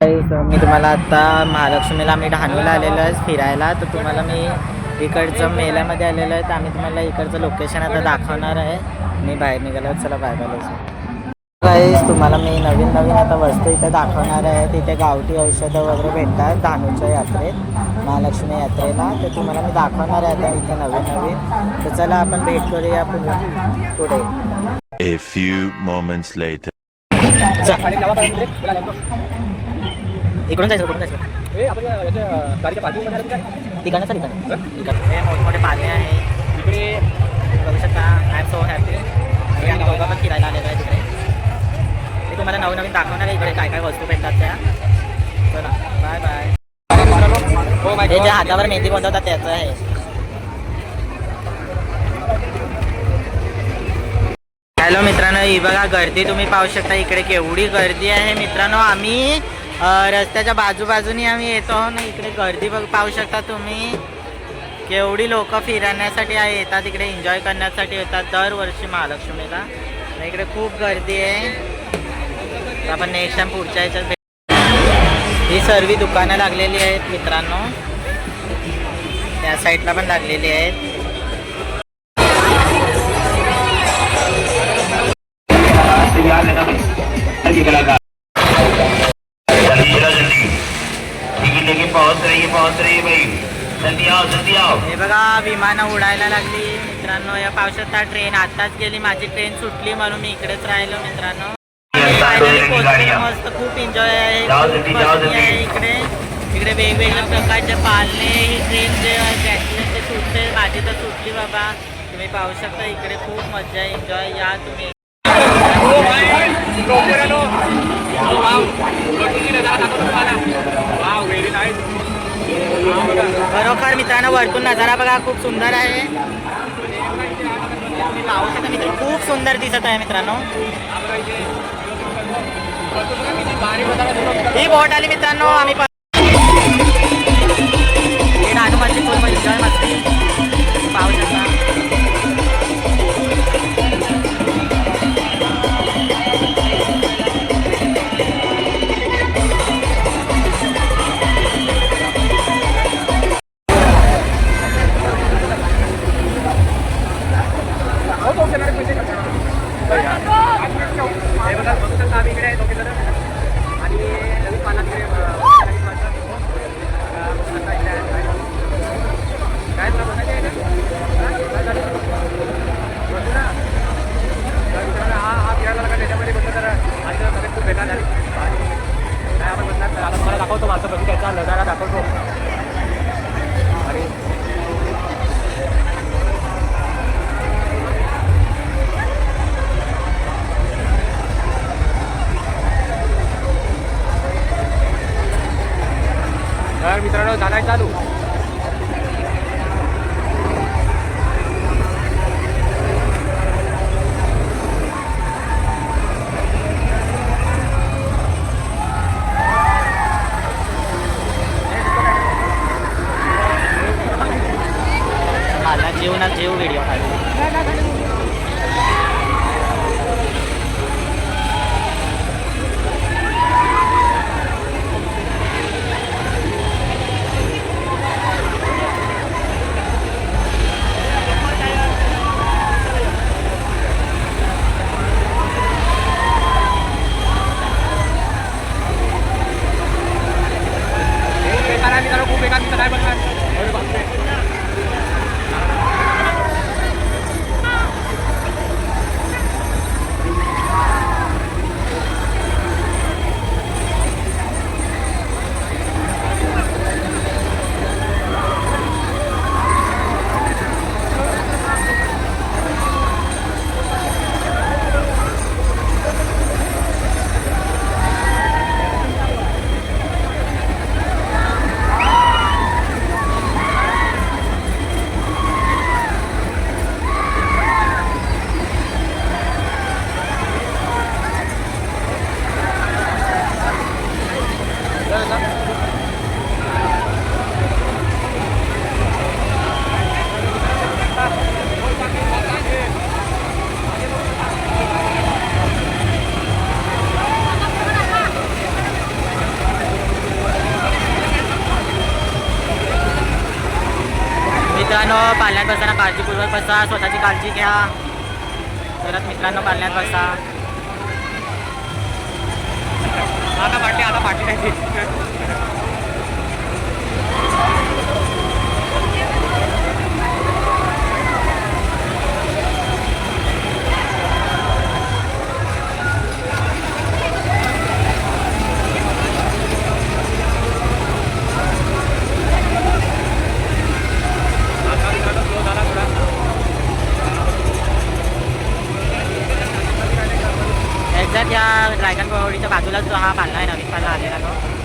मी तुम्हाला आता महालक्ष्मीला आम्ही डहाणूला आलेलो आहे फिरायला. तर तुम्हाला मी इकडचं मेल्यामध्ये आलेलो आहे. तर आम्ही तुम्हाला इकडचं लोकेशन आता दाखवणार आहे. मी बाहेर निघालो. चला बाय बाय. गाईस तुम्हाला मी नवीन नवीन आता वस्तू इथे दाखवणार आहे. तिथे गावठी औषधं वगैरे भेटतात डहाणूच्या यात्रेत, महालक्ष्मी यात्रेला. ते तुम्हाला मी दाखवणार आहे आता इथे नवीन नवीन. तर चला आपण भेट करूया पुढे. A few moments later. इकडून जायचं कुठून जायचं ठिकाणाचं ठिकाण हे मोठमोठे पाणी आहे इकडे बघू शकता. I am so happy. आम्ही दोघं पण फिरायला आलेलो आहे तिकडे. मी तुम्हाला नवीन नवीन दाखवणार आहे इकडे काय काय वस्तू भेटतात त्या. चला बाय बाय. हे ज्या हातावर मेहंदी बनवतात त्याचं आहे. हॅलो मित्रांनो, ही बघा गर्दी तुम्ही पाहू शकता इकडे केवढी गर्दी आहे मित्रांनो. आम्ही रस्त्याच्या बाजूबाजूनी आम्ही येतो ना. इकडे गर्दी पाहू शकता तुम्ही. केवढी लोक फिरण्यासाठी येतात इकडे, एन्जॉय करण्यासाठी येतात दरवर्षी महालक्ष्मीला. इकडे खूप गर्दी आहे. तर आपण नेक्स्ट टाइम पुढच्या ह्याच्यात ही सर्व दुकानं लागलेली आहेत मित्रांनो. त्या साईडला पण लागलेली आहेत. हे बघा विमानं उडायला लागली मित्रांनो. या पावसात ट्रेन आताच गेली. माझी ट्रेन सुटली म्हणून मी इकडेच राहिलो मित्रांनो. मस्त खूप एन्जॉय आहे. इकडे इकडे वेगवेगळ्या प्रकारचे पालणे. ही ट्रेन जे सुटते माझी तर सुटली बाबा. तुम्ही पाहू शकता इकडे खूप मजा एन्जॉय. या तुम्ही खरोखर मित्रांनो वरतून नजारा बघा खूप सुंदर आहे. पाहू शकता मित्र खूप सुंदर दिसत आहे मित्रांनो. ही बोट आली मित्रांनो. आम्ही एन्जॉय मस्ती पाहू शकता. दाखवतो माझं बघितल्याचा नजारा दाखवतो. तर मित्रांनो झालाय चालू. जीवनात जीव व्हिडिओ खूप एका काय बघणार. मित्रांनो पाळण्यात बसताना काळजीपूर्वक बसा, स्वतःची काळजी घ्या. परत मित्रांनो पाळण्यात बसा. आता पाठी नाही. एक्झॅक्ट या ड्रॅगन पहोडीच्या बाजूलाच जो हा पाळणा आहे नवीन पाळणा आलेला तो.